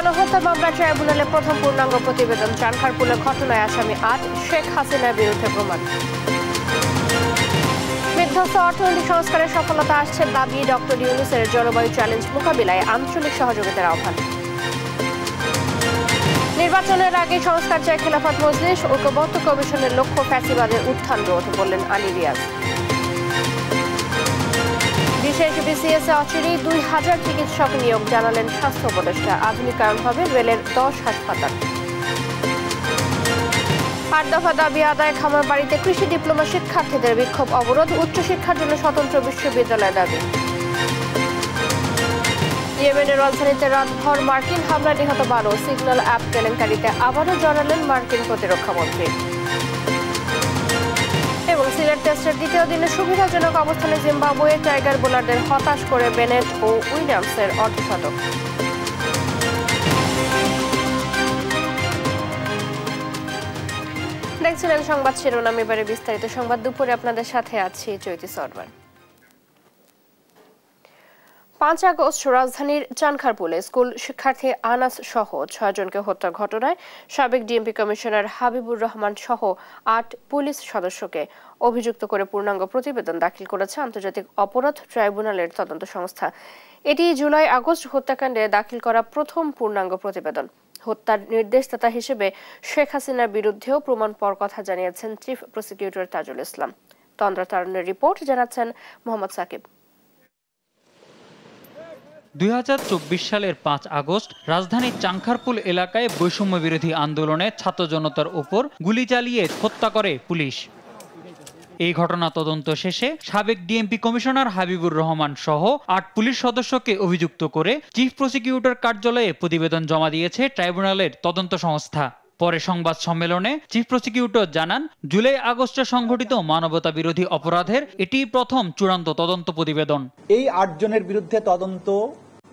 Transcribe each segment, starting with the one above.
গণহত্যা মামলা ট্রাইব্যুনালে প্রথম পূর্ণাঙ্গ প্রতিবেদন। চানখারপুলের ঘটনায় আসামি ৮, শেখ হাসিনার বিরুদ্ধে প্রমাণ। বিধ্বস্ত অর্থনৈতিক সংস্কারের সফলতা আসছে দাবি ডক্টর ইউনূসের। জলবায়ু চ্যালেঞ্জ মোকাবিলায় আঞ্চলিক সহযোগিতার আহ্বান। নির্বাচনের আগে সংস্কার চায় খেলাফত মজলিস। ঐক্যবদ্ধ কমিশনের লক্ষ্য ফ্যাসিবাদের উত্থান রোধ, বললেন আলী রিয়াজ। বিশেষ বিসিএস এ অচিরেই ২,০০০ চিকিৎসক নিয়োগ, জানালেন স্বাস্থ্য উপদেষ্টা। আধুনিকায়ন হবে রেলের ১০ হাসপাতাল। ৮ দফা দাবি আদায়। খামারবাড়িতে কৃষি ডিপ্লোমা শিক্ষার্থীদের বিক্ষোভ অবরোধ। উচ্চশিক্ষার জন্য স্বতন্ত্র বিশ্ববিদ্যালয় দাবি। ইয়েমেনের রাজধানীতে রাতভর মার্কিন হামলায় নিহত ১২। সিগন্যাল অ্যাপ কেলেঙ্কারিতে আবারও জড়ালেন মার্কিন প্রতিরক্ষামন্ত্রী। এবং সিলেট টেস্টের দ্বিতীয় দিনে সুবিধাজনক অবস্থানে জিম্বাবুয়ে। টাইগার বোলারদের হতাশ করে বেনেট ও উইলিয়ামসের অর্ধশতক। দেখছিলেন সংবাদ শিরোনাম, এবারে বিস্তারিত সংবাদ। দুপুরে আপনাদের সাথে আছি চৈতি সরওয়ার। ৫ আগস্ট রাজধানীর চানখারপুলে স্কুল শিক্ষার্থী আনাস সহ ৬ জনকে হত্যার ঘটনায় সাবেক ডিএমপি কমিশনার হাবিবুর রহমান সহ ৮ পুলিশ সদস্যকে অভিযুক্ত করে পূর্ণাঙ্গ প্রতিবেদন দাখিল করেছে আন্তর্জাতিক অপরাধ ট্রাইব্যুনালের তদন্ত সংস্থা। এটি জুলাই আগস্ট হত্যাকাণ্ডে দাখিল করা প্রথম পূর্ণাঙ্গ প্রতিবেদন। হত্যার নির্দেশদাতা হিসেবে শেখ হাসিনার বিরুদ্ধেও প্রমাণ পাওয়ার কথা জানিয়েছেন চিফ প্রসিকিউটর তাজুল ইসলাম। তন্দ্রা তারুণের রিপোর্ট, জানাচ্ছেন মোহাম্মদ সাকিব। ২০২৪ সালের ৫ আগস্ট রাজধানীর চানখারপুল এলাকায় বৈষম্য বিরোধী আন্দোলনে ছাত্র জনতার উপর গুলি চালিয়ে হত্যা করে পুলিশ। এই ঘটনা তদন্ত শেষে সাবেক ডিএমপি কমিশনার হাবিবুর রহমান সহ ৮ পুলিশ সদস্যকে অভিযুক্ত করে চিফ প্রসিকিউটর কার্যালয়ে প্রতিবেদন জমা দিয়েছে ট্রাইব্যুনালের তদন্ত সংস্থা। পরে সংবাদ সম্মেলনে চিফ প্রসিকিউটর জানান, জুলাই আগস্টে সংঘটিত মানবতা বিরোধী অপরাধের এটি প্রথম চূড়ান্ত তদন্ত প্রতিবেদন। এই ৮ জনের বিরুদ্ধে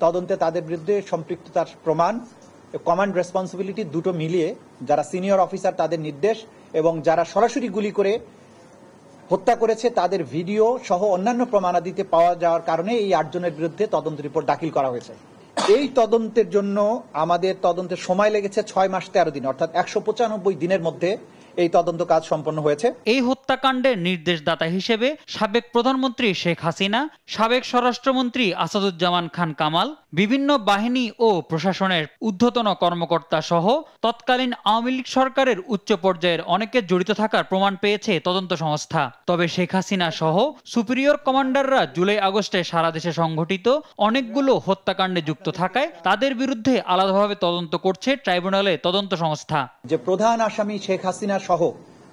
তদন্তে তাদের বিরুদ্ধে সম্পৃক্ততার প্রমাণ, কমান্ড রেসপন্সিবিলিটি দুটো মিলিয়ে যারা সিনিয়র অফিসার তাদের নির্দেশ এবং যারা সরাসরি গুলি করে হত্যা করেছে তাদের ভিডিও সহ অন্যান্য প্রমাণাদিতে পাওয়া যাওয়ার কারণে এই ৮ জনের বিরুদ্ধে তদন্ত রিপোর্ট দাখিল করা হয়েছে। এই তদন্তের জন্য আমাদের তদন্তের সময় লেগেছে ৬ মাস ১৩ দিন, অর্থাৎ ১৯৫ দিনের মধ্যে এই তদন্ত কাজ সম্পন্ন হয়েছে। এই হত্যাকাণ্ডের নির্দেশদাতা হিসেবে সাবেক প্রধানমন্ত্রী শেখ হাসিনা, সাবেক স্বরাষ্ট্রমন্ত্রী আসাদুজ্জামান খান কামাল, বিভিন্ন বাহিনী ও প্রশাসনের ঊর্ধ্বতন কর্মকর্তা সহ তৎকালীন আওয়ামী লীগ সরকারের উচ্চ পর্যায়ের অনেকে জড়িত থাকার প্রমাণ পেয়েছে তদন্ত সংস্থা। তবে শেখ হাসিনা সহ সুপিরিয়র কমান্ডাররা জুলাই আগস্টে সারা দেশে সংঘটিত অনেকগুলো হত্যাকাণ্ডে যুক্ত থাকায় তাদের বিরুদ্ধে আলাদাভাবে তদন্ত করছে ট্রাইব্যুনালে তদন্ত সংস্থা। যে প্রধান আসামি শেখ হাসিনা সহ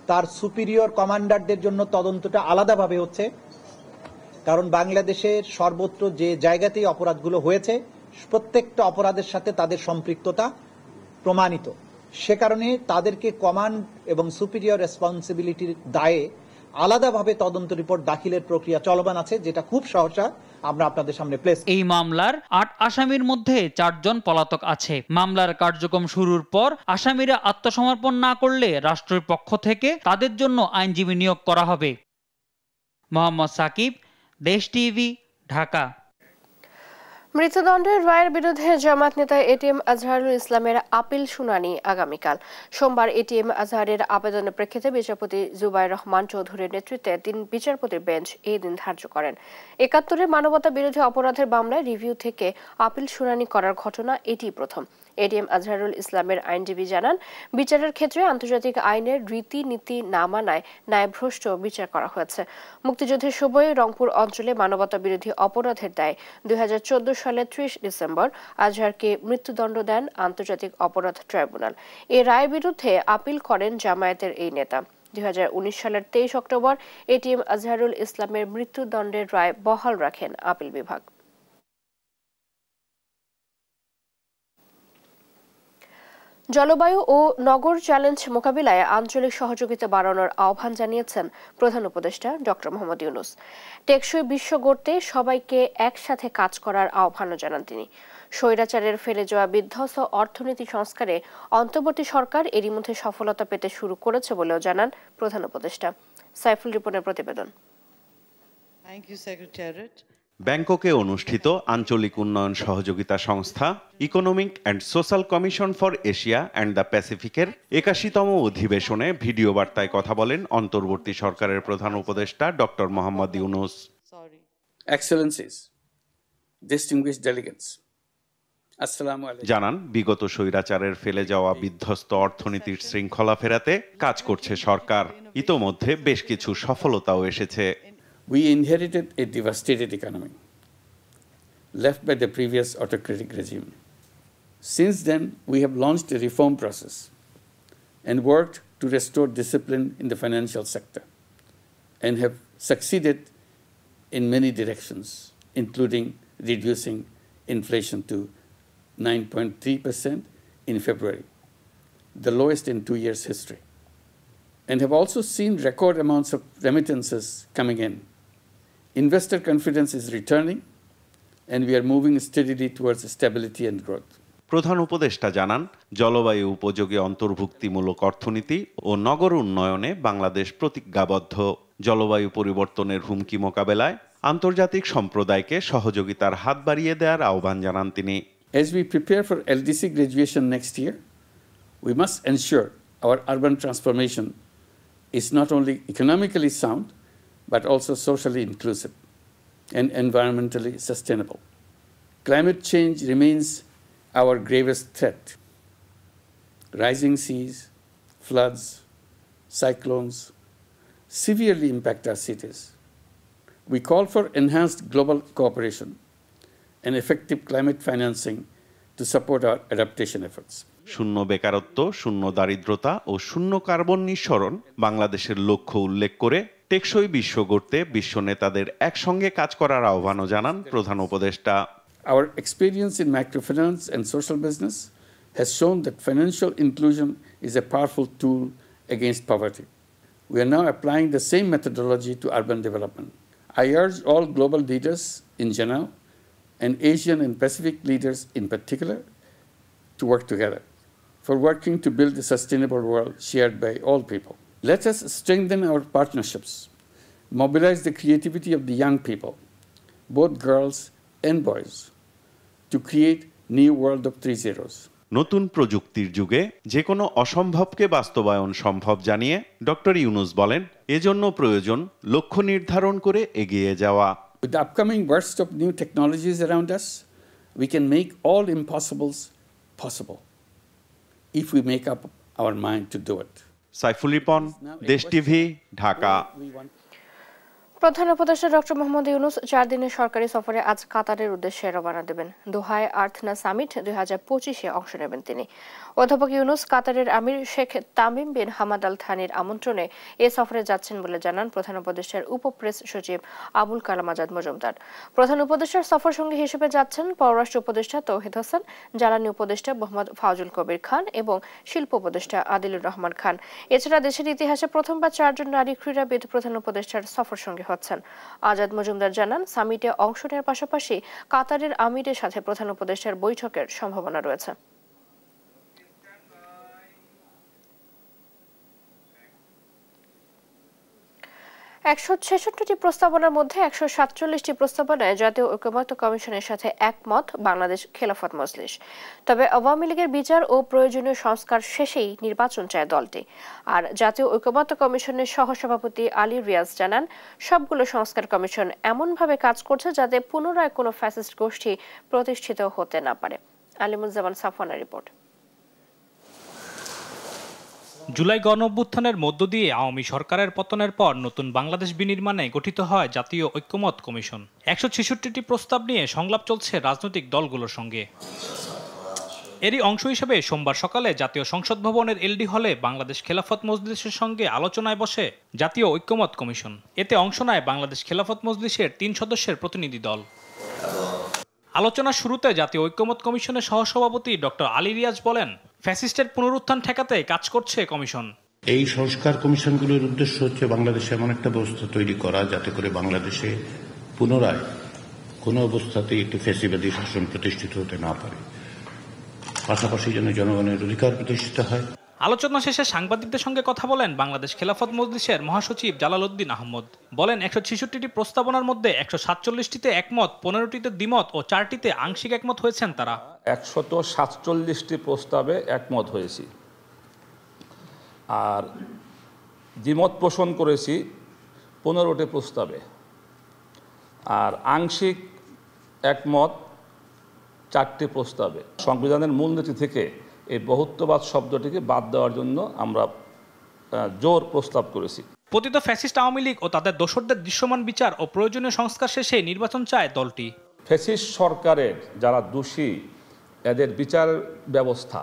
তার সুপিরিয়র কমান্ডারদের জন্য তদন্তটা আলাদাভাবে হচ্ছে, কারণ বাংলাদেশের সর্বত্র যে জায়গাতেই অপরাধগুলো হয়েছে প্রত্যেকটা অপরাধের সাথে তাদের সম্পৃক্ততা প্রমাণিত। সে কারণে তাদেরকে কমান্ড এবং সুপিরিয়র রেসপন্সিবিলিটির দায়ে আলাদাভাবে তদন্ত রিপোর্ট দাখিলের প্রক্রিয়া চলমান আছে, যেটা খুব সহসা আমরা আপনাদের সামনে প্লেস। এই মামলার ৮ আসামির মধ্যে ৪ জন পলাতক আছে। মামলার কার্যক্রম শুরুর পর আসামিরা আত্মসমর্পণ না করলে রাষ্ট্রের পক্ষ থেকে তাদের জন্য আইনজীবী নিয়োগ করা হবে। মোহাম্মদ সাকিব, দেশ টিভি, ঢাকা। মৃত্যুদণ্ডের রায়ের বিরুদ্ধে জামায়াত নেতা এটিএম আজহারুল ইসলামের আপিল শুনানি আগামীকাল সোমবার। এটিএম আজহারের আবেদনের প্রেক্ষিতে বিচারপতি জুবাইর রহমান চৌধুরীর নেতৃত্বে ৩ বিচারপতির বেঞ্চ এই দিন ধার্য করেন। ৭১ মানবতা বিরোধী অপরাধের মামলায় রিভিউ থেকে আপিল শুনানি করার ঘটনা এটি প্রথম। এটিএম আজহারুল ইসলামের আইনজীবী জানান, বিচারের ক্ষেত্রে আন্তর্জাতিক আইনের রীতিনীতি না মানায় ন্যায়ভ্রষ্ট বিচার করা হয়েছে। মুক্তিযুদ্ধের সময়ে রংপুর অঞ্চলে মানবতা বিরোধী অপরাধের দায়ে ২০১৪ সালের ৩০ ডিসেম্বর আজহারকে মৃত্যুদণ্ড দেন আন্তর্জাতিক অপরাধ ট্রাইব্যুনাল। এ রায়ের বিরুদ্ধে আপিল করেন জামায়াতের এই নেতা। ২০১৯ সালের ২৩ অক্টোবর এটিএম আজহারুল ইসলামের মৃত্যুদণ্ডের রায় বহাল রাখেন আপিল বিভাগ। জলবায়ু ও নগর চ্যালেঞ্জ মোকাবিলায় আঞ্চলিক সহযোগিতা বাড়ানোর আহ্বান জানিয়েছেন প্রধান উপদেষ্টা ডক্টর মোহাম্মদ ইউনূস। টেকসই বিশ্ব গড়তে সবাইকে একসাথে কাজ করার আহ্বানও জানান তিনি। স্বৈরাচারের ফেলে যাওয়া বিধ্বস্ত অর্থনীতি সংস্কারে অন্তর্বর্তী সরকার এরই মধ্যে সফলতা পেতে শুরু করেছে বলেও জানান প্রধান উপদেষ্টা। সাইফুল রিপনের প্রতিবেদন। ব্যাংককে অনুষ্ঠিত আঞ্চলিক উন্নয়ন সহযোগিতা সংস্থা Economic and Social Commission for Asia and the প্যাসিফিকের ৮১তম অধিবেশনে ভিডিও বার্তায় কথা বলেন অন্তর্বর্তী সরকারের প্রধান উপদেষ্টা doctor Mohammad Yunus. Excellencies, distinguished delegates, আসসালামু আলাইকুম। জানান বিগত স্বৈরাচারের ফেলে যাওয়া বিধ্বস্ত অর্থনীতির শৃঙ্খলা ফেরাতে কাজ করছে সরকার। ইতোমধ্যে বেশ কিছু সফলতাও এসেছে। We inherited a devastated economy left by the previous autocratic regime. Since then, we have launched a reform process and worked to restore discipline in the financial sector and have succeeded in many directions, including reducing inflation to 9.3% in February, the lowest in 2 years' history, and have also seen record amounts of remittances coming in. Investor confidence is returning, and we are moving steadily towards stability and growth. প্রধান উপদেষ্টা জানান জলবায়ু উপযোগী অন্তর্ভুক্তিমূলক অর্থনীতি ও নগর উন্নয়নে বাংলাদেশ প্রতিজ্ঞাবদ্ধ। জলবায়ু পরিবর্তনের হুমকি মোকাবেলায় আন্তর্জাতিক সম্প্রদায়কে সহযোগিতার হাত বাড়িয়ে দেওয়ার আহ্বান জানান তিনি। As we prepare for LDC graduation next year, we must ensure our urban transformation is not only economically sound, but also socially inclusive and environmentally sustainable. Climate change remains our gravest threat. Rising seas, floods, cyclones severely impact our cities. We call for enhanced global cooperation and effective climate financing to support our adaptation efforts. শূন্য বেকারত্ব, শূন্য দারিদ্রতা ও শূন্য carbon নিঃসরণ বাংলাদেশের লক্ষ্য উল্লেখ করে টেকসই বিশ্ব গড়তে বিশ্ব নেতাদের একসঙ্গে কাজ করার আহ্বানও জানান প্রধান উপদেষ্টা। Our experience in microfinance and social business has shown that financial inclusion is a powerful tool against poverty. We are now applying the same methodology to urban development. I urge all global leaders in general and Asian and Pacific leaders in particular to work together for working to build a sustainable world shared by all people. Let us strengthen our partnerships, mobilize the creativity of the young people, both girls and boys, to create new world of 3 zeros. নতুন প্রযুক্তির যুগে যে কোনো অসম্ভবকে বাস্তবায়ন সম্ভব জানিয়ে doctor Yunus বলেন এজন্য প্রয়োজন লক্ষ্য নির্ধারণ করে এগিয়ে যাওয়া। With the upcoming burst of new technologies around us, we can make all impossibles possible if we make up our mind to do it. Saiful Ripon, দেশ টিভি, ঢাকা। প্রধান উপদেষ্টা ডক্টর মোহাম্মদ ইউনূস 4 দিনের সরকারি সফরে আজ কাতারের উদ্দেশ্যে রওনা দেবেন। দোহায় আর্থনা সামিট 2025-এ অংশ নেবেন তিনি। অধ্যাপক ইউনূস কাতারের আমির Sheikh Tamim bin Hamad Al থানির আমন্ত্রণে এ সফরে যাচ্ছেন বলে জানান প্রধান উপদেষ্টার উপপ্রেস সচিব আবুল কালাম আজাদ মজুমদার। প্রধান উপদেষ্টার সফর সঙ্গী হিসেবে যাচ্ছেন পররাষ্ট্র উপদেষ্টা তৌহিদ হোসেন, জ্বালানি উপদেষ্টা মোহাম্মদ ফাউজুল কবির খান এবং শিল্প উপদেষ্টা আদিলুর রহমান খান। এছাড়া দেশের ইতিহাসে প্রথমবার 4 জন নারী ক্রীড়াবিদ প্রধান উপদেষ্টার সফর সঙ্গী হচ্ছেন। আজাদ মজুমদার জানান সামিটে অংশ নেওয়ার পাশাপাশি কাতারের আমিরের সাথে প্রধান উপদেষ্টার বৈঠকের সম্ভাবনা রয়েছে। 166টি প্রস্তাবনার মধ্যে 147টি প্রস্তাবনায় জাতীয় ঐকমত্য কমিশনের সাথে একমত বাংলাদেশ খেলাফত মজলিস। তবে আওয়ামী লীগের বিচার ও প্রয়োজনীয় সংস্কার শেষেই নির্বাচন চায় দলটি। আর জাতীয় ঐকমত্য কমিশনের সহসভাপতি আলী রিয়াজ জানান সবগুলো সংস্কার কমিশন এমনভাবে কাজ করছে যাতে পুনরায় কোনো ফ্যাসিস্ট গোষ্ঠী প্রতিষ্ঠিত হতে না পারে। আলিমুজ্জামান সাফওয়ানের রিপোর্ট। জুলাই গণঅভ্যুত্থানের মধ্য দিয়ে আওয়ামী সরকারের পতনের পর নতুন বাংলাদেশ বিনির্মাণে গঠিত হয় জাতীয় ঐকমত কমিশন। 166টি প্রস্তাব নিয়ে সংলাপ চলছে রাজনৈতিক দলগুলোর সঙ্গে। এরই অংশ হিসেবে সোমবার সকালে জাতীয় সংসদ ভবনের এলডি হলে বাংলাদেশ খেলাফত মজলিসের সঙ্গে আলোচনায় বসে জাতীয় ঐকমত কমিশন। এতে অংশ নেয় বাংলাদেশ খেলাফত মজলিসের 3 সদস্যের প্রতিনিধি দল। আলোচনার শুরুতে জাতীয় ঐকমত কমিশনের সহসভাপতি ডক্টর আলী রিয়াজ বলেন, ফ্যাসিস্টের পুনরুত্থান ঠেকাতে কাজ করছে কমিশন। এই সংস্কার কমিশনগুলোর উদ্দেশ্য হচ্ছে বাংলাদেশে এমন একটা ব্যবস্থা তৈরি করা যাতে করে বাংলাদেশে পুনরায় কোনো অবস্থাতেই একটি ফ্যাসিবাদী শাসন প্রতিষ্ঠিত হতে না পারে, পাশাপাশি যেন জনগণের অধিকার প্রতিষ্ঠিত হয়। আলোচনা শেষে সাংবাদিকদের সঙ্গে কথা বলেন বাংলাদেশ খেলাফত মজলিসের মহাসচিব জালাল উদ্দিন আহমদ। বলেন ১৬৬টি প্রস্তাবনার মধ্যে ১৪৭টিতে একমত, ১৫টিতে দ্বিমত ও 4টিতে আংশিক একমত হয়েছেন তারা। ১৪৭টি প্রস্তাবে একমত হয়েছি, আর দ্বিমত পোষণ করেছি 15টি প্রস্তাবে, আর আংশিক একমত 4টি প্রস্তাবে। সংবিধানের মূলনীতি থেকে এই বহুত্ববাদ শব্দটিকে বাদ দেওয়ার জন্য আমরা জোর প্রস্তাব করেছি। পতিত ফ্যাসিস্ট আওয়ামী লীগ ও তাদের দোসরদের দৃশ্যমান বিচার ও প্রয়োজনীয় সংস্কার শেষে নির্বাচন চায় দলটি। ফ্যাসিস্ট সরকারের যারা দোষী এদের বিচার ব্যবস্থা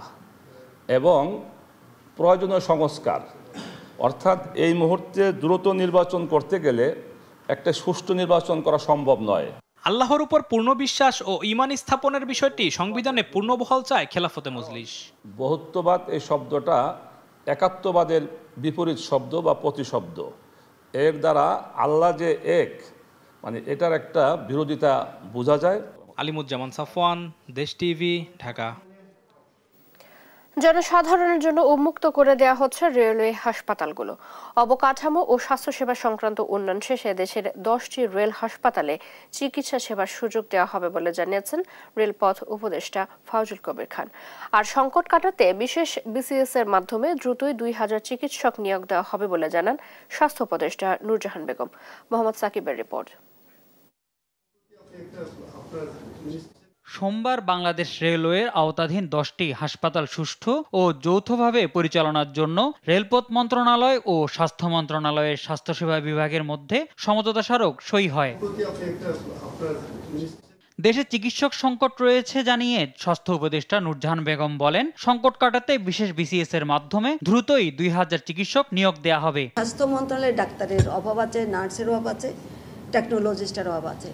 এবং প্রয়োজনীয় সংস্কার, অর্থাৎ এই মুহূর্তে দ্রুত নির্বাচন করতে গেলে একটা সুষ্ঠু নির্বাচন করা সম্ভব নয়। আল্লাহর উপর পূর্ণ বিশ্বাস ও ঈমান স্থাপনের বিষয়টি সংবিধানে পূর্ণবহাল চায় খেলাফতে মজলিস। বহুত্ববাদ এই শব্দটা একাত্মবাদের বিপরীত শব্দ বা প্রতিশব্দ। এর দ্বারা আল্লাহ যে এক, মানে এটার একটা বিরোধিতা বোঝা যায়। আলিমুজ্জামান সাফওয়ান, দেশ টিভি, ঢাকা। জনসাধারণের জন্য উন্মুক্ত করে দেওয়া হচ্ছে রেলওয়ে হাসপাতালগুলো। অবকাঠামো ও স্বাস্থ্যসেবা সংক্রান্ত উন্নয়ন শেষে দেশের 10টি রেল হাসপাতালে চিকিৎসা সেবার সুযোগ দেওয়া হবে বলে জানিয়েছেন রেলপথ উপদেষ্টা ফাউজুল কবির খান। আর সংকট কাটাতে বিশেষ বিসিএস এর মাধ্যমে দ্রুতই 2000 চিকিৎসক নিয়োগ দেওয়া হবে বলে জানান স্বাস্থ্য উপদেষ্টা নূরজাহান বেগম। মোহাম্মদ সাকিবের রিপোর্ট। সোমবার বাংলাদেশ রেলওয়ের আওতাধীন 10টি হাসপাতাল সুষ্ঠু ও যৌথভাবে পরিচালনার জন্য রেলপথ মন্ত্রণালয় ও স্বাস্থ্য মন্ত্রণালয়ের স্বাস্থ্যসেবা বিভাগের মধ্যে সমঝোতা স্মারক সই হয়। দেশে চিকিৎসক সংকট রয়েছে জানিয়ে স্বাস্থ্য উপদেষ্টা নূরজাহান বেগম বলেন, সংকট কাটাতে বিশেষ বিসিএস এর মাধ্যমে দ্রুতই 2000 চিকিৎসক নিয়োগ দেওয়া হবে। স্বাস্থ্য মন্ত্রণালয়ের ডাক্তারের অভাব আছে, নার্সের অভাব আছে, টেকনোলজিস্টের অভাব আছে।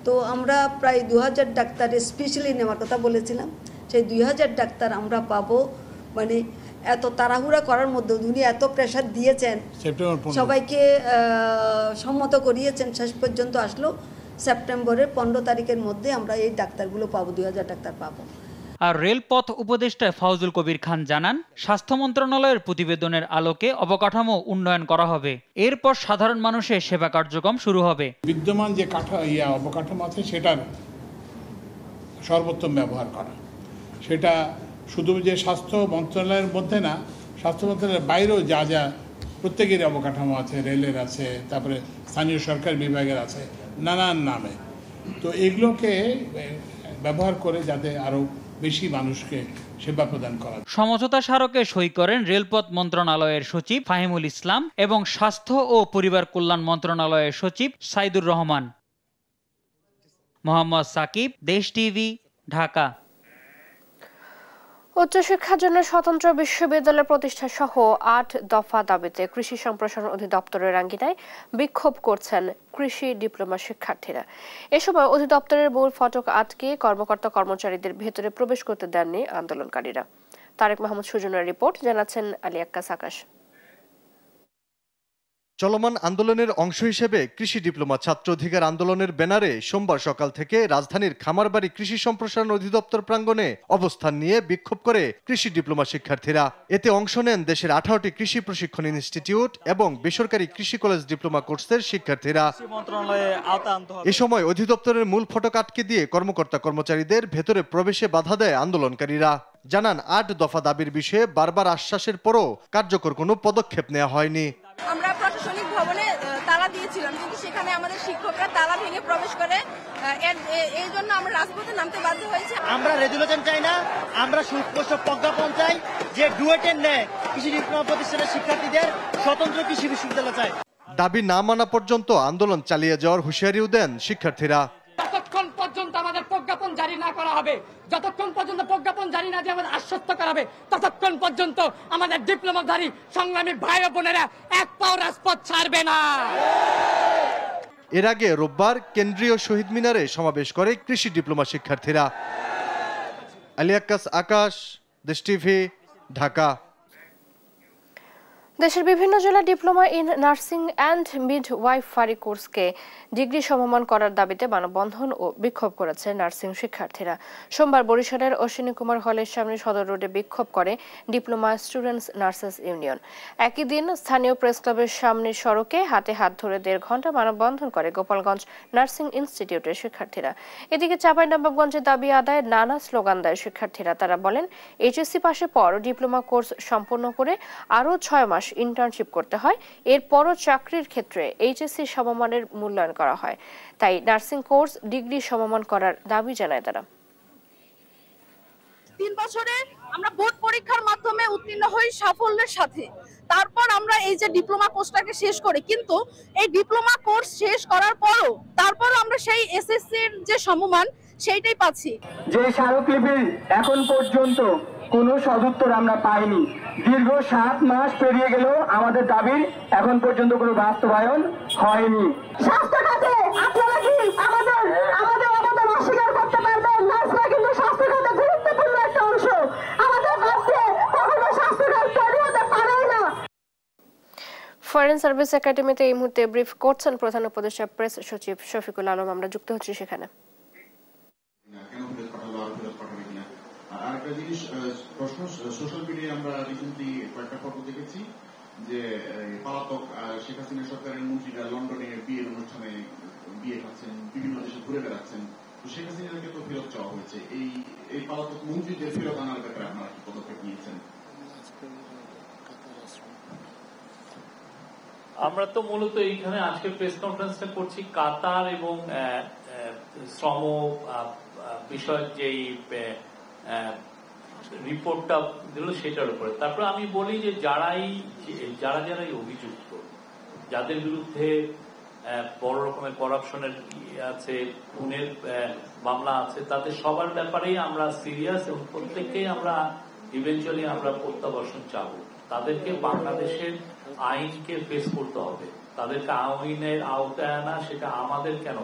তো আমরা প্রায় 2000 ডাক্তার স্পেশালি নেওয়ার কথা বলেছিলাম। সেই 2000 ডাক্তার আমরা পাবো, মানে এত তাড়াহুড়া করার মধ্যে উনি এত প্রেশার দিয়েছেন, সবাইকে সম্মত করিয়েছেন, শেষ পর্যন্ত আসলো সেপ্টেম্বরের 15 তারিখের মধ্যে আমরা এই ডাক্তারগুলো পাবো, 2000 ডাক্তার পাবো। আর রেলপথ উপদেষ্টা ফাউজুল কবির খান জানান, স্বাস্থ্য মন্ত্রণালয়ের প্রতিবেদনের আলোকে অবকাঠামো উন্নয়ন করা হবে, এরপর সাধারণ মানুষের সেবা কার্যক্রম শুরু হবে। বিদ্যমান যে অবকাঠামো আছে সেটার সর্বোত্তম ব্যবহার করা, সেটা শুধু যে স্বাস্থ্য মন্ত্রণালয়ের মধ্যে না, স্বাস্থ্য মন্ত্রণালয়ের বাইরেও যা যা প্রত্যেকের অবকাঠামো আছে, রেলের আছে, তারপরে স্থানীয় সরকার বিভাগের আছে, নানান নামে। তো এগুলোকে ব্যবহার করে যাতে আরো বেশি মানুষকে সেবা প্রদান করা। সমঝোতা স্মারকে সই করেন রেলপথ মন্ত্রণালয়ের সচিব ফাহিমুল ইসলাম এবং স্বাস্থ্য ও পরিবার কল্যাণ মন্ত্রণালয়ের সচিব সাইদুর রহমান। মোহাম্মদ সাকিব, দেশ টিভি, ঢাকা। উচ্চশিক্ষার জন্য স্বতন্ত্র বিশ্ববিদ্যালয় প্রতিষ্ঠা সহ 8 দফা দাবিতে কৃষি সম্প্রসারণ অধিদপ্তরের আঙ্গিনায় বিক্ষোভ করছেন কৃষি ডিপ্লোমা শিক্ষার্থীরা। এ সময় অধিদপ্তরের মূল ফটক আটকে কর্মকর্তা কর্মচারীদের ভেতরে প্রবেশ করতে দেননি আন্দোলনকারীরা। তারেক মাহমুদ সুজনের রিপোর্ট, জানাচ্ছেন আলী আক্কাস আকাশ। চলমান আন্দোলনের অংশ হিসেবে কৃষি ডিপ্লোমা ছাত্র অধিকার আন্দোলনের ব্যানারে সোমবার সকাল থেকে রাজধানীর খামারবাড়ি কৃষি সম্প্রসারণ অধিদপ্তর প্রাঙ্গণে অবস্থান নিয়ে বিক্ষোভ করে কৃষি ডিপ্লোমা শিক্ষার্থীরা। এতে অংশ নেন দেশের 18টি কৃষি প্রশিক্ষণ ইনস্টিটিউট এবং বেসরকারি কৃষি কলেজ ডিপ্লোমা কোর্সের শিক্ষার্থীরা। এ সময় অধিদপ্তরের মূল ফটক আটকে দিয়ে কর্মকর্তা কর্মচারীদের ভেতরে প্রবেশে বাধা দেয় আন্দোলনকারীরা। জানান, 8 দফা দাবির বিষয়ে বারবার আশ্বাসের পরও কার্যকর কোনো পদক্ষেপ নেওয়া হয়নি। আমরা প্রশাসনিক ভবনে তালা দিয়েছিলাম, কিন্তু সেখানে আমাদের শিক্ষকরা তালা ভেঙে প্রবেশ করে, এই জন্য আমরা রাজপথে নামতে বাধ্য হয়েছি। আমরা রেজুলেশন চাই না, আমরা সুস্পষ্ট প্রজ্ঞাপন চাই যে ডুয়েটের ন্যায় কৃষি ডিপ্লোমা প্রতিষ্ঠানের শিক্ষার্থীদের স্বতন্ত্র কৃষি বিশ্ববিদ্যালয় চাই। দাবি না মানা পর্যন্ত আন্দোলন চালিয়ে যাওয়ার হুঁশিয়ারিও দেন শিক্ষার্থীরা। যতক্ষণ পর্যন্ত আমাদের প্রজ্ঞাপন জারি না করা হবে, যতক্ষণ পর্যন্ত প্রজ্ঞাপন জারি না দিয়ে আমাদের আশ্বস্ত করা হবে, ততক্ষণ পর্যন্ত আমাদের ডিপ্লোমাধারী সংগ্রামী ভাই ও বোনেরা এক পাও রাজপথ ছাড়বে না। এর আগে রোববার কেন্দ্রীয় শহীদ মিনারে সমাবেশ করে কৃষি ডিপ্লোমা শিক্ষার্থীরা। আলী আক্কাস আকাশ, দেশ টিভি, ঢাকা। দেশের বিভিন্ন জেলায় diploma in nursing and midwifery কোর্সকে ডিগ্রি সমমান করার দাবিতে মানববন্ধন ও বিক্ষোভ করেছে নার্সিং শিক্ষার্থীরা। সোমবার বরিশালের অশ্বিনী কুমার হলের সামনে সদর রোডে বিক্ষোভ করে ডিপ্লোমা স্টুডেন্টস নার্সেস ইউনিয়ন। একই দিন স্থানীয় প্রেস ক্লাবের সামনের সড়কে হাতে হাত ধরে 1.5 ঘন্টা মানববন্ধন করে গোপালগঞ্জ নার্সিং ইনস্টিটিউটের শিক্ষার্থীরা। এদিকে চাঁপাইনবাবগঞ্জে দাবি আদায়ে নানা স্লোগান দেয় শিক্ষার্থীরা। তারা বলেন, এইচএসসি পাশের পর ডিপ্লোমা কোর্স সম্পন্ন করে আরও 6 মাস ইন্টার্নশিপ করতে হয়, এরপরও চাকরির ক্ষেত্রে এইচএসসি সমমানের মূল্যায়ন করা হয়। তাই নার্সিং কোর্স ডিগ্রি সমমান করার দাবি জানায় তারা। 3 বছরে আমরা বোর্ড পরীক্ষার মাধ্যমে উত্তীর্ণ হই সাফল্যের সাথে। তারপর আমরা এই যে ডিপ্লোমা কোর্সটাকে শেষ করি, কিন্তু এই ডিপ্লোমা কোর্স শেষ করার পরও তারপর আমরা সেই এসএসসির যে সমমান সেইটাই পাচ্ছি। যে স্মারকলিপি এখন পর্যন্ত কোনো সদুত্তর আমরা পাইনি। দীর্ঘ 7 মাস পেরিয়ে গেল, আমাদের দাবির এখন পর্যন্ত কোনো বাস্তবায়ন হয়নি। স্বাস্থ্য খাতে আপনারা কি আমাদের অবদান অস্বীকার করতে পারবেন? নার্সরা কিন্তু স্বাস্থ্য খাতে গুরুত্বপূর্ণ একটা অংশ। আমাদের মধ্যে কখনো স্বাস্থ্যখাত তৈরি হতে পারে না। ফরেন সার্ভিস একাডেমিতে এই মুহূর্তে ব্রিফ করছেন প্রধান উপদেষ্টা প্রেস সচিব শফিকুল আলম। আমরা যুক্ত হচ্ছি সেখানে। আরেকটা জিনিস প্রশ্ন, সোশ্যাল মিডিয়ায় আমরা রিসেন্টলি কয়েকটা ফটো দেখেছি যে পলাতক শেখ হাসিনা সরকারের মন্ত্রীরা লন্ডনে বিয়ের অনুষ্ঠানে বিয়ে খাচ্ছেন, বিভিন্ন দেশে ঘুরে বেড়াচ্ছেন। তো শেখ হাসিনাকে তো ফেরত চাওয়া হয়েছে, এই পলাতক মন্ত্রীদের ফেরত আনার ব্যাপারে আপনারা কি পদক্ষেপ নিয়েছেন? আমরা তো মূলত এইখানে আজকে প্রেস কনফারেন্সটা করছি কাতার এবং শ্রম বিষয়ক যেই রিপোর্টটা দিল সেটার উপরে। তারপর আমি বলি যে যারাই অভিযুক্ত, যাদের বিরুদ্ধে বড় রকমের করাপশনের আছে, খুনের মামলা আছে, তাদের সবার ব্যাপারেই আমরা সিরিয়াস এবং প্রত্যেককেই আমরা ইভেনচুয়ালি আমরা প্রত্যাবর্তন চাবো। তাদেরকে বাংলাদেশের আইনকে ফেস করতে হবে, তাদেরকে আইনের আওতায় আনা, সেটা আমাদের কেন,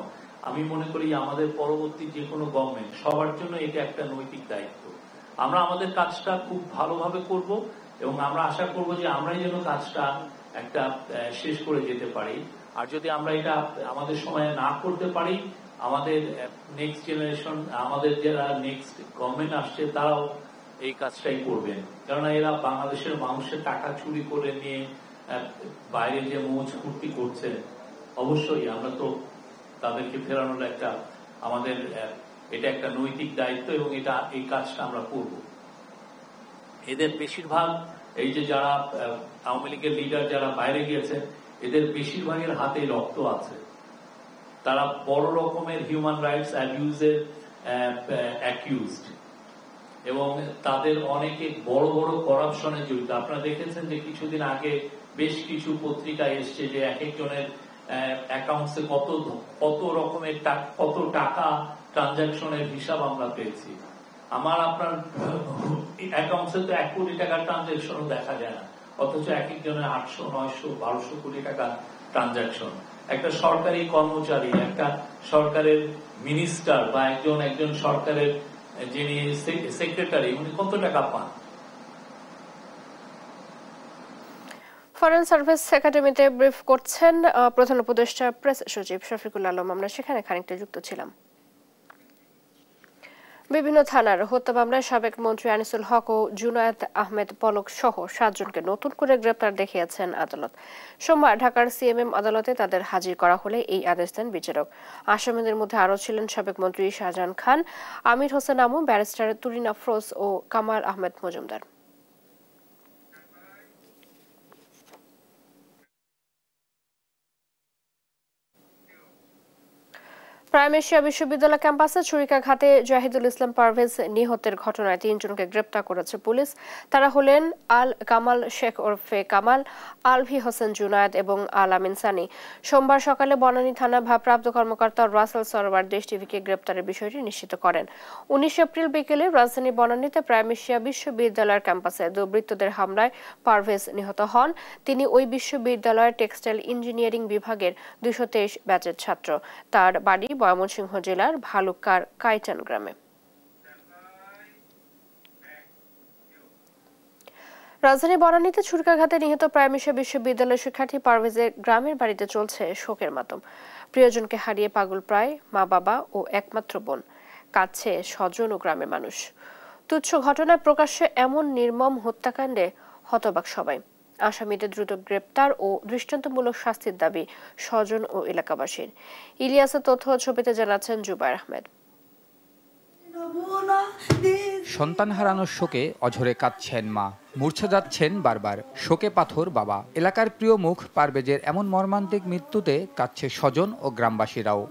আমি মনে করি আমাদের পরবর্তী যে কোনো গভর্নমেন্ট সবার জন্য এটা একটা নৈতিক দায়িত্ব। আমরা আমাদের কাজটা খুব ভালোভাবে করব এবং আমরা আশা করব যে আমরাই যেন কাজটা একটা শেষ করে যেতে পারি। আর যদি আমরা এটা আমাদের সময়ে না করতে পারি, আমাদের নেক্সট জেনারেশন, আমাদের যারা নেক্সট গভর্নমেন্ট আসছে তারাও এই কাজটাই করবেন। কেননা এরা বাংলাদেশের মানুষের টাকা চুরি করে নিয়ে বাইরে যে মৌজ ফুর্তি করছে, অবশ্যই আমরা তো তাদেরকে ফেরানোর একটা আমাদের এটা একটা নৈতিক দায়িত্ব এবং এই কাজটা আমরা করব। এদের বেশিরভাগ এই যে যারা আওয়ামী লীগের লিডার যারা বাইরে গিয়েছেন, এদের বেশিরভাগের হাতে রক্ত আছে। তারা বড় রকমের হিউম্যান রাইটস অ্যাবিউজের অ্যাকিউজড এবং তাদের অনেকে বড় বড় করাপশনে জড়িত। আপনারা দেখেছেন যে কিছুদিন আগে বেশ কিছু পত্রিকায় এসছে যে এক একজনের অ্যাকাউন্টসে কত রকমের কত টাকা ট্রানজাকশনের হিসাব আমরা পেয়েছি। আমার আপনার অ্যাকাউন্টসে তো 1 কোটি টাকার ট্রানজাকশনও দেখা যায় না, অথচ এক একজনের 800, 900, 1200 কোটি টাকা ট্রানজাকশন। একটা সরকারি কর্মচারী, একটা সরকারের মিনিস্টার বা একজন সরকারের যিনি সেক্রেটারি, উনি কত টাকা পান? ফরেন সার্ভিস একাডেমিতে ব্রিফ করছেন প্রধান উপদেষ্টা প্রেস সচিব শফিকুল আলম। আমরা সেখানে খানিকটা যুক্ত ছিলাম। বিভিন্ন থানার হত্যা মামলায় সাবেক মন্ত্রী আনিসুল হক ও জুনায়েদ আহমেদ পলক সহ 7 জনকে নতুন করে গ্রেপ্তার দেখিয়েছেন আদালত। সোমবার ঢাকার সিএমএম আদালতে তাদের হাজির করা হলে এই আদেশ দেন বিচারক। আসামিদের মধ্যে আরও ছিলেন সাবেক মন্ত্রী শাহজাহান খান, আমির হোসেন আমু, ব্যারিস্টার তুরিন আফরোজ ও কামাল আহমেদ মজুমদার। প্রাইম এশিয়া বিশ্ববিদ্যালয় ক্যাম্পাসে ছুরিকাঘাতে জাহিদুল ইসলাম পারভেজ নিহতের ঘটনায় 3 জনকে গ্রেপ্তার করেছে পুলিশ। তারা হলেন আল কামাল শেখ ওরফে কামাল, আলভি হোসেন জুনায়েদ এবং আল আমিন সানি। সোমবার সকালে বনানী থানা ভারপ্রাপ্ত কর্মকর্তা রাসেল সরওয়ার দেশ টিভিকে গ্রেপ্তারের বিষয়টি নিশ্চিত করেন। 19 এপ্রিল বিকেলে রাজধানী বনানীতে প্রাইম এশিয়া বিশ্ববিদ্যালয়ের ক্যাম্পাসে দুর্বৃত্তদের হামলায় পারভেজ নিহত হন। তিনি ওই বিশ্ববিদ্যালয়ের টেক্সটাইল ইঞ্জিনিয়ারিং বিভাগের 223 ব্যাচের ছাত্র। তার বাড়ি ময়মনসিংহ জেলার ভালুকার কাইটান গ্রামে। রাজধানী বনানীতে ছুরিকাঘাতে নিহত প্রাইমেশিয়া বিশ্ববিদ্যালয়ের শিক্ষার্থী পারভেজের গ্রামের বাড়িতে চলছে শোকের মাতম। প্রিয়জনকে হারিয়ে পাগল প্রায় মা বাবা ও একমাত্র বোন, কাঁদছে স্বজন ও গ্রামের মানুষ। তুচ্ছ ঘটনায় প্রকাশ্যে এমন নির্মম হত্যাকাণ্ডে হতবাক সবাই। আসামিদের দ্রুত গ্রেপ্তার ও দৃষ্টান্তমূলক শাস্তির দাবি স্বজন ও এলাকাবাসীর। ইলিয়াসের তথ্য ছবিতে জানাচ্ছেন জুবায়ের আহমেদ। সন্তান হারানোর শোকে অঝরে কাঁদছেন মা, মূর্ছা যাচ্ছেন বারবার, শোকে পাথর বাবা। এলাকার প্রিয় মুখ পারভেজের এমন মর্মান্তিক মৃত্যুতে কাঁদছে স্বজন ও গ্রামবাসীরাও।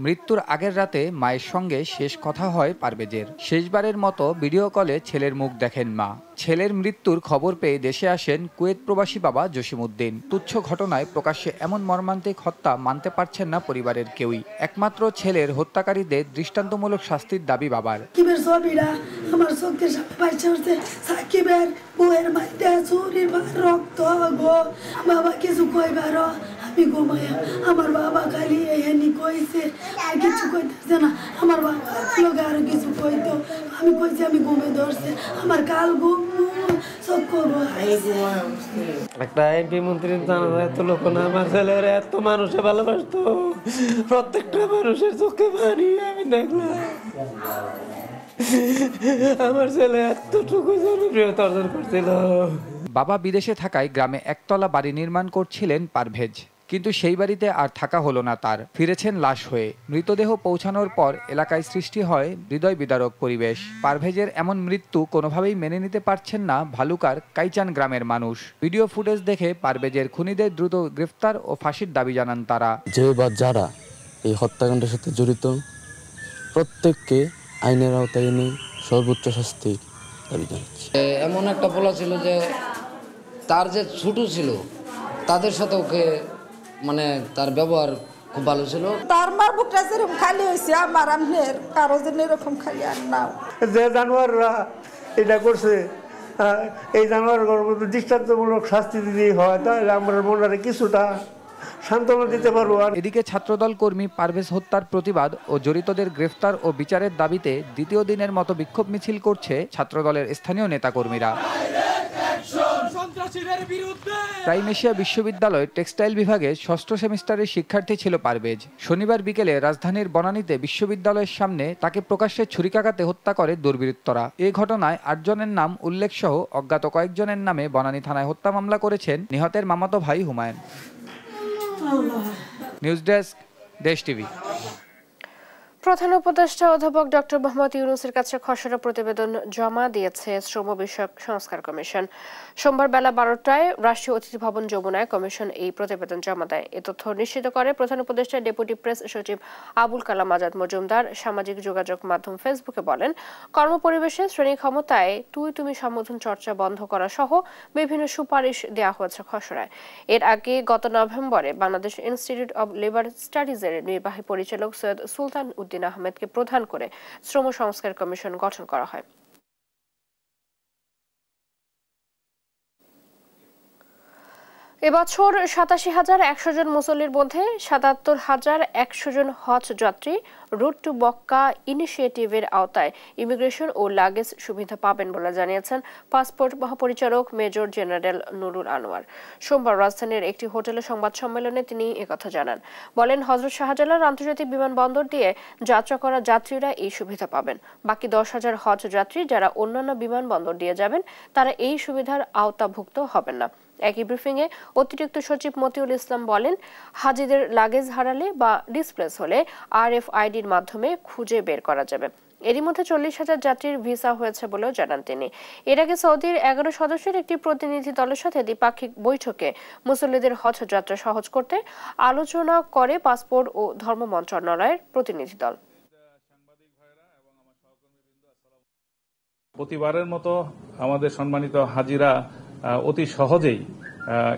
মৃত্যুর আগের রাতে মায়ের সঙ্গে শেষ কথা হয় পারভেজের। শেষবারের মতো ভিডিও কলে ছেলের মুখ দেখেন মা। ছেলের মৃত্যুর খবর পেয়ে দেশে আসেন কুয়েত প্রবাসী বাবা জসিমউদ্দিন। তুচ্ছ ঘটনায় প্রকাশ্যে এমন মর্মান্তিক হত্যা মানতে পারছেন না পরিবারের কেউই। একমাত্র ছেলের হত্যাকারীদের দৃষ্টান্তমূলক শাস্তির দাবি বাবার। আমার চোখের সামনে বাইচে উঠছে সাকিবের বউয়ের মাইতে চুরির রক্ত গো। বাবা কিছু কইবার আমি ঘুমাই, আমার বাবা খালি এহেনি কইছে, আর কিছু কইতেছে না। আমার বাবা লোকে আরো কিছু কইতো, আমি কইছি আমি ঘুমে ধরছে, আমার কাল ঘুম চোখ একটা এমপি মন্ত্রী এত লোক না, আমার ছেলের এত মানুষে ভালোবাসতো, প্রত্যেকটা মানুষের চোখে পানি আমি দেখলাম। আমার ছেলে এতটুকু জনপ্রিয় অর্জন করছিল। বাবা বিদেশে থাকায় গ্রামে একতলা বাড়ি নির্মাণ করছিলেন পারভেজ, কিন্তু সেই বাড়িতে আর থাকা হলো না তার। ফিরেছেন লাশ হয়ে। মৃতদেহ পৌঁছানোর পর এলাকায় সৃষ্টি হয় হৃদয় বিদারক পরিবেশ। পারভেজের এমন মৃত্যু কোনোভাবেই মেনে নিতে পারছেন না ভালুকার কাইচান গ্রামের মানুষ। ভিডিও ফুটেজ দেখে পারভেজের খুনিদের দ্রুত গ্রেফতার ও ফাঁসির দাবি জানান তারা। যে বা যারা এই হত্যাকাণ্ডের সাথে জড়িত প্রত্যেককে আইনের আওতায় এনে সর্বোচ্চ শাস্তির দাবি জানাচ্ছি। এমন একটা বলা ছিল যে তার যে ছোট ছিল তাদের সাথে ওকে মানে তার ব্যবহার খুব ভালো ছিল। তার মার বুকটা যেরকম খালি হয়েছে আমার আমনের কারো যেন এরকম খালি আর নাও। যে জানোয়াররা এটা করছে এই জানোয়ারগুলোর মধ্যে দৃষ্টান্তমূলক শাস্তি দিতেই হয়, তাহলে আমরা মনে কিছুটা সান্ত্বনা দিতে পারবো। এদিকে ছাত্রদল কর্মী পারভেজ হত্যার প্রতিবাদ ও জড়িতদের গ্রেফতার ও বিচারের দাবিতে দ্বিতীয় দিনের মতো বিক্ষোভ মিছিল করছে ছাত্রদলের স্থানীয় নেতাকর্মীরা। প্রাইমেশিয়া বিশ্ববিদ্যালয়ের টেক্সটাইল বিভাগে ষষ্ঠ সেমিস্টারের শিক্ষার্থী ছিল পারভেজ। শনিবার বিকেলে রাজধানীর বনানীতে বিশ্ববিদ্যালয়ের সামনে তাকে প্রকাশ্যে ছুরিকাঘাতে হত্যা করে দুর্বৃত্তরা। এই ঘটনায় ৮ জনের নাম উল্লেখ সহ অজ্ঞাত কয়েকজনের নামে বনানী থানায় হত্যা মামলা করেছেন নিহতের মামাতো ভাই হুমায়ুন। নিউজ ডেস্ক, দেশ টিভি। প্রধান উপদেষ্টা অধ্যাপক ডক্টর মোহাম্মদ ইউনূসের কাছে খসড়া প্রতিবেদন জমা দিয়েছে শ্রম বিষয়ক সংস্কার কমিশন। সোমবার বেলা 12টায় রাষ্ট্রীয় অতিথি ভবন যমুনায় কমিশন এই প্রতিবেদন জমা দেয়। এ তথ্য নিশ্চিত করে প্রধান উপদেষ্টা ডেপুটি প্রেস সচিব আবুল কালাম আজাদ মজুমদার। সামাজিক যোগাযোগ মাধ্যম ফেসবুকে বলেন, কর্মপরিবেশে শ্রেণী ক্ষমতায় তুমি সম্বোধন চর্চা বন্ধ করা সহ বিভিন্ন সুপারিশ দেওয়া হয়েছে খসড়ায়। এর আগে গত নভেম্বরে বাংলাদেশ ইনস্টিটিউট অব লেবার স্টাডিজের নির্বাহী পরিচালক সৈয়দ সুলতান উদ্দিন আহমেদকে প্রধান করে শ্রম সংস্কার কমিশন গঠন করা হয়। এবছর ৮৭,১০০ জন মুসল্লির মধ্যে ৭৭,১০০ জন হজ যাত্রী রুট টু মক্কা ইনিশিয়েটিভের আওতায় ইমিগ্রেশন ও লাগেজ সুবিধা পাবেন বলে জানিয়েছেন পাসপোর্ট মহাপরিচালক মেজর জেনারেল নুরুল আনোয়ার। সোমবার রাজধানীর একটি হোটেলে সংবাদ সম্মেলনে তিনি একথা জানান। বলেন, হযরত শাহজালাল আন্তর্জাতিক বিমানবন্দর দিয়ে যাত্রা করা যাত্রীরা এই সুবিধা পাবেন। বাকি ১০,০০০ হজ যাত্রী যারা অন্যান্য বিমানবন্দর দিয়ে যাবেন তারা এই সুবিধার আওতাভুক্ত হবেন না। একই ব্রিফিংয়ে অতিরিক্ত সচিব মতিউল ইসলাম বলেন, হাজিদের লাগেজ হারালে বা ডিসপ্লেস হলে RFIDর মাধ্যমে খুঁজে বের করা যাবে। এরই মধ্যে ৪০,০০০ যাত্রীর ভিসা হয়েছে বলেও জানান তিনি। এর আগে সৌদির ১১ সদস্যের একটি প্রতিনিধি দলের সাথে দ্বিপাক্ষিক বৈঠকে মুসল্লিদের হজ যাত্রা সহজ করতে আলোচনা করে পাসপোর্ট ও ধর্ম মন্ত্রণালয়ের প্রতিনিধি দল। প্রতিবারের মতো আমাদের সম্মানিত হাজিরা অতি সহজেই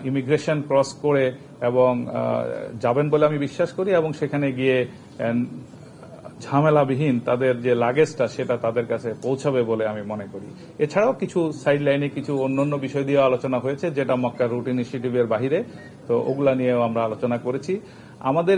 ইমিগ্রেশন ক্রস করে এবং যাবেন বলে আমি বিশ্বাস করি, এবং সেখানে গিয়ে ঝামেলাবিহীন তাদের যে লাগেজটা সেটা তাদের কাছে পৌঁছাবে বলে আমি মনে করি। এছাড়াও কিছু সাইড লাইনে কিছু অন্যান্য বিষয় দিয়ে আলোচনা হয়েছে যেটা মক্কা রুট ইনিশিয়েটিভের বাহিরে, তো ওগুলা নিয়েও আমরা আলোচনা করেছি। আমাদের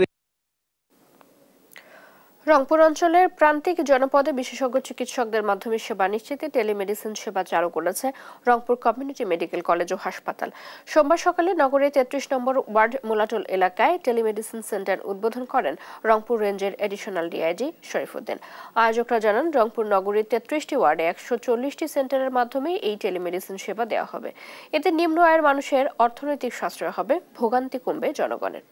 রংপুর অঞ্চলের প্রান্তিক জনপদে বিশেষজ্ঞ চিকিৎসকদের মাধ্যমে সেবা নিশ্চিতে টেলিমেডিসিন সেবা চালু করেছে রংপুর কমিউনিটি মেডিকেল কলেজ ও হাসপাতাল। সোমবার সকালে নগরের 33 নম্বর ওয়ার্ড মোলাটল এলাকায় টেলিমেডিসিন সেন্টার উদ্বোধন করেন রংপুর রেঞ্জের এডিশনাল ডিআইজি শরীফুদ্দিন। আয়োজকরা জানান, রংপুর নগরীর 33টি ওয়ার্ডে 140টি সেন্টারের মাধ্যমে এই টেলিমেডিসিন সেবা দেওয়া হবে। এতে নিম্ন আয়ের মানুষের অর্থনৈতিক সাশ্রয় হবে, ভোগান্তি কমবে জনগণের।